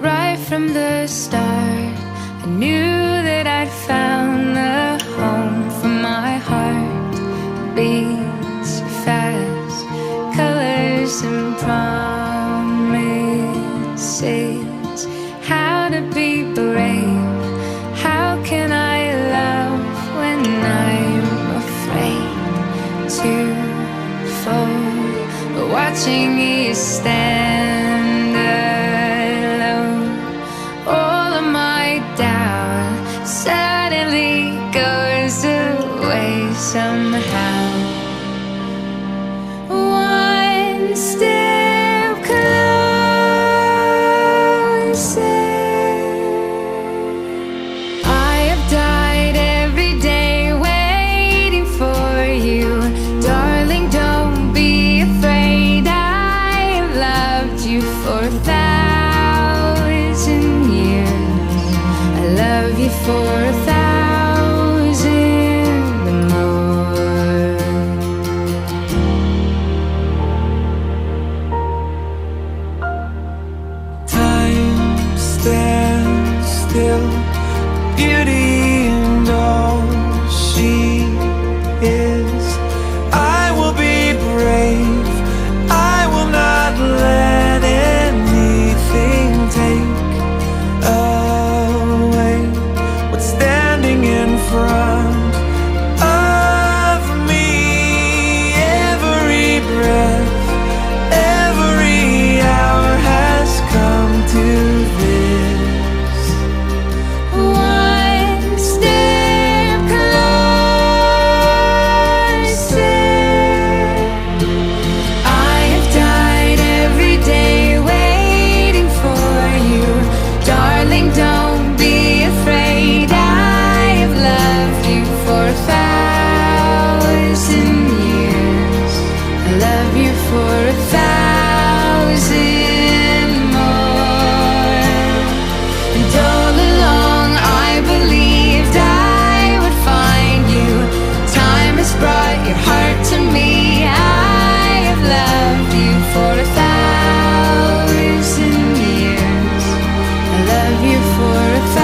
right from the start. I knew that I'd found the home for my heart. Beats fast, colors and promises. How to be brave, how can I love when I'm afraid to fall? Watching you stand alone, all of my doubt suddenly goes away somehow. One step closer. I have died every day waiting for you. Darling, don't be afraid. I have loved you for 1,000 years. I love you for 1,000 more. Time stands still, beauty and all she is. I will be brave, I will not let anything take away what's standing in front of me. Every breath, every hour has come to this. One step closer. I have died every day waiting for you. Darling, don't be afraid. I have loved you for 1,000 years. I love you for 1,000 more. And all along I believed I would find you. Time has brought your heart to me. I have loved you for 1,000 years. I love you for 1,000